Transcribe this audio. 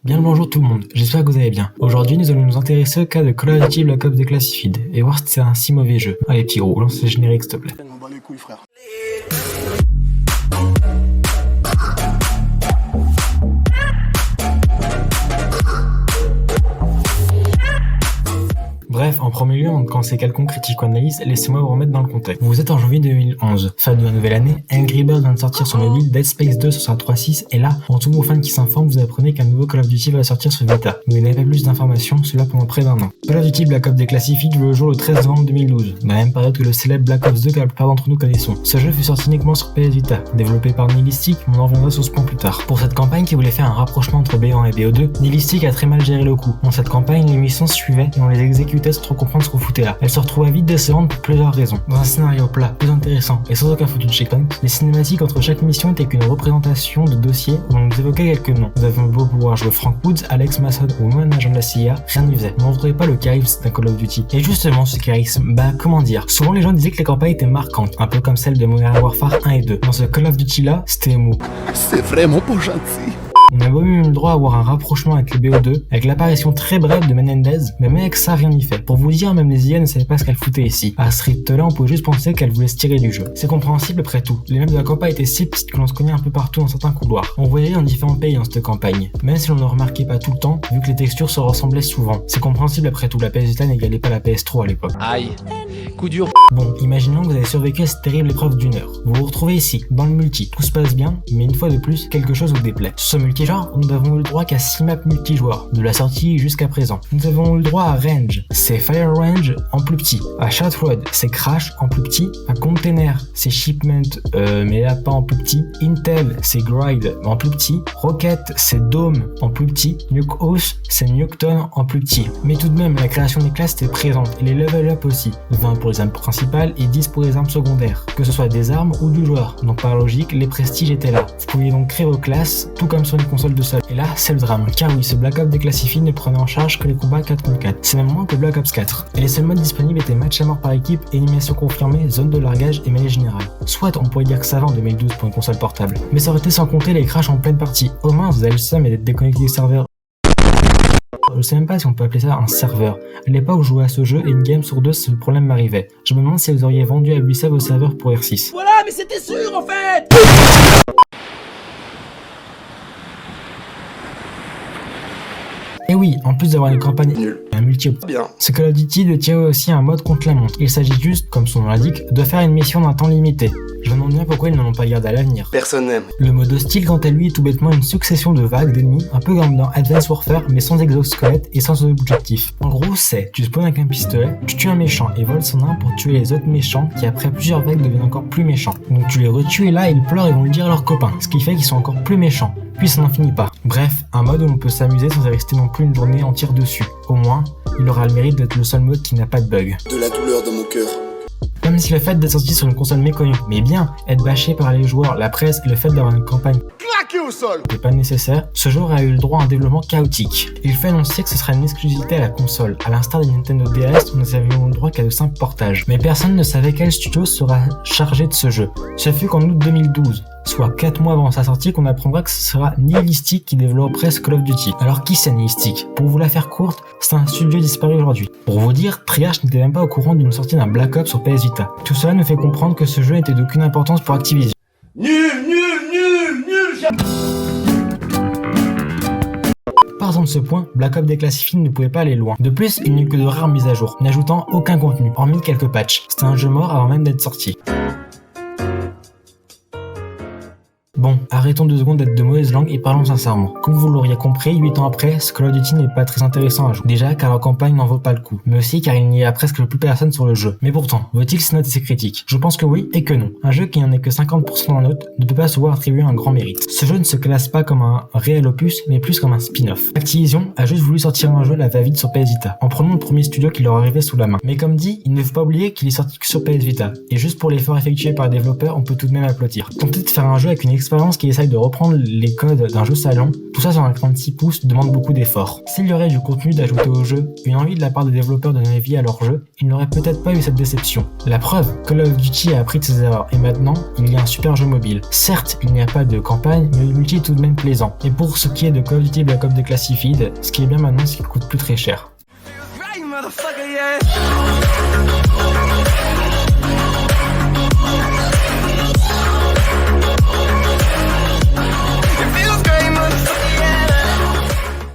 Bien le bonjour tout le monde, j'espère que vous allez bien. Aujourd'hui nous allons nous intéresser au cas de Call of Duty Black Ops Declassified et voir si c'est un si mauvais jeu. Allez petit gros, lance le générique s'il te plaît. On bat les couilles frère. Bref, en premier lieu, avant de commencer quelconque critique ou analyse, laissez-moi vous remettre dans le contexte. Vous êtes en janvier 2011, fin de la nouvelle année, Angry Birds vient de sortir sur mobile, Dead Space 2 sur sa 3.6, et là, pour tous vos fans qui s'informent, vous apprenez qu'un nouveau Call of Duty va sortir sur Vita. Vous n'avez pas plus d'informations, cela pendant près d'un an. Call of Duty Black Ops Declassified voit le jour le 13 novembre 2012, dans la même période que le célèbre Black Ops 2 que la plupart d'entre nous connaissons. Ce jeu fut sorti uniquement sur PS Vita, développé par Nihilistic, mais on en reviendra sur ce point plus tard. Pour cette campagne qui voulait faire un rapprochement entre BO1 et BO2, Nihilistic a très mal géré le coup. Dans cette campagne, les missions se suivaient et on les exécutait sans trop comprendre ce qu'on foutait là. Elle se retrouva vite décevante pour plusieurs raisons. Dans un scénario plat, plus intéressant et sans aucun foutu de checkpoint, les cinématiques entre chaque mission étaient qu'une représentation de dossier où on nous évoquait quelques noms. Nous avions beau pouvoir jouer Frank Woods, Alex Mason ou même un agent de la CIA, rien n'y faisait. On ne retrouvait pas le charisme d'un Call of Duty. Et justement, ce charisme, comment dire, souvent les gens disaient que les campagnes étaient marquantes, un peu comme celle de Modern Warfare 1 et 2. Dans ce Call of Duty là, c'était mou. C'est vraiment pas gentil. On a beau même le droit à avoir un rapprochement avec le BO2, avec l'apparition très brève de Menendez, mais même avec ça rien n'y fait. Pour vous dire, même les IA ne savaient pas ce qu'elle foutait ici. À ce rythme-là, on pouvait juste penser qu'elle voulait se tirer du jeu. C'est compréhensible après tout. Les maps de la campagne étaient si petites que l'on se cognait un peu partout dans certains couloirs. On voyait dans différents pays dans cette campagne, même si on ne remarquait pas tout le temps, vu que les textures se ressemblaient souvent. C'est compréhensible après tout, la PS Vita n'égalait pas la PS3 à l'époque. Aïe, coup dur. Bon, imaginons que vous avez survécu à cette terrible épreuve d'une heure. Vous vous retrouvez ici, dans le multi. Tout se passe bien, mais une fois de plus, quelque chose vous déplaît. Sur ce multigenre, nous avons eu le droit qu'à 6 maps multijoueurs, de la sortie jusqu'à présent. Nous avons eu le droit à Range, c'est Fire Range en plus petit. À Shroud, c'est Crash en plus petit. À Container, c'est Shipment, mais là pas en plus petit. Intel, c'est Gride en plus petit. Rocket, c'est Dome en plus petit. Nuke House, c'est Nuketown en plus petit. Mais tout de même, la création des classes était présente, et les level up aussi. 20 pour les armes principales et 10 pour les armes secondaires. Que ce soit des armes ou du joueur. Donc par logique, les prestiges étaient là. Vous pouviez donc créer vos classes, tout comme sur une console de seul. Et là, c'est le drame. Car oui, ce Black Ops Declassified ne prenait en charge que les combats 4 contre 4. C'est même moins que Black Ops 4. Et les seuls modes disponibles étaient match à mort par équipe, élimination confirmée, zone de largage et mêlée générale. Soit on pourrait dire que ça va en 2012 pour une console portable. Mais ça aurait été sans compter les crashs en pleine partie. Au moins, vous avez le seum et d'être déconnecté des serveurs. Je sais même pas si on peut appeler ça un serveur. À l'époque où je jouais à ce jeu et une game sur deux, ce problème m'arrivait. Je me demande si vous auriez vendu à Ubisoft vos serveurs pour R6. Voilà, mais c'était sûr en fait. Et oui, en plus d'avoir une campagne et un multi Bien. ce Call of Duty de tirer aussi un mode contre la montre. Il s'agit juste, comme son nom l'indique, de faire une mission d'un temps limité. Je me demande bien pourquoi ils n'en ont pas gardé à l'avenir. Personne n'aime. Le mode hostile, quant à lui, est tout bêtement une succession de vagues d'ennemis, un peu comme dans Advanced Warfare, mais sans exosquelette et sans objectif. En gros, c'est, tu spawns avec un pistolet, tu tues un méchant et voles son arme pour tuer les autres méchants qui après plusieurs vagues deviennent encore plus méchants. Donc tu les retues et là, ils pleurent et vont le dire à leurs copains, ce qui fait qu'ils sont encore plus méchants. Puis ça n'en finit pas. Bref, un mode où on peut s'amuser sans y rester non plus une journée entière dessus. Au moins, il aura le mérite d'être le seul mode qui n'a pas de bug. De la douleur dans mon cœur. Même si le fait d'être sorti sur une console méconnue, mais bien, être bâché par les joueurs, la presse et le fait d'avoir une campagne Claqué au sol. n'est pas nécessaire, ce jeu a eu le droit à un développement chaotique. Il fait annoncer que ce sera une exclusivité à la console, à l'instar des Nintendo DS où nous avions le droit qu'à de simples portages. Mais personne ne savait quel studio sera chargé de ce jeu. Ce fut qu'en août 2012, soit 4 mois avant sa sortie, qu'on apprendra que ce sera Nihilistic qui développerait ce Call of Duty. Alors qui c'est Nihilistic? Pour vous la faire courte, c'est un studio disparu aujourd'hui. Pour vous dire, Treyarch n'était même pas au courant d'une sortie d'un Black Ops sur PS Vita. Tout cela nous fait comprendre que ce jeu n'était d'aucune importance pour Activision. Partant de ce point, Black Ops Declassified ne pouvait pas aller loin. De plus, il n'y eut que de rares mises à jour, n'ajoutant aucun contenu, hormis quelques patchs. C'était un jeu mort avant même d'être sorti. Bon, arrêtons 2 secondes d'être de mauvaise langue et parlons sincèrement. Comme vous l'auriez compris, 8 ans après, ce Call of Duty n'est pas très intéressant à jouer. Déjà car la campagne n'en vaut pas le coup, mais aussi car il n'y a presque plus personne sur le jeu. Mais pourtant, vaut-il ses notes et ses critiques? Je pense que oui et que non. Un jeu qui n'en est que 50% en note ne peut pas se voir attribuer un grand mérite. Ce jeu ne se classe pas comme un réel opus, mais plus comme un spin-off. Activision a juste voulu sortir un jeu à la va-vite sur PS Vita, en prenant le premier studio qui leur arrivait sous la main. Mais comme dit, il ne faut pas oublier qu'il est sorti que sur PS Vita, et juste pour l'effort effectué par les développeurs, on peut tout de même applaudir. Tenter de faire un jeu avec une expérience expérience qui essaye de reprendre les codes d'un jeu salon, tout ça sur un écran de 6 pouces demande beaucoup d'efforts. S'il y aurait du contenu d'ajouter au jeu, une envie de la part des développeurs de donner vie à leur jeu, ils n'auraient peut-être pas eu cette déception. La preuve, Call of Duty a appris de ses erreurs et maintenant, il y a un super jeu mobile. Certes, il n'y a pas de campagne, mais le multi est tout de même plaisant. Et pour ce qui est de Call of Duty Black Ops Declassified, ce qui est bien maintenant, c'est qu'il coûte plus très cher. Right, motherfucker, yeah.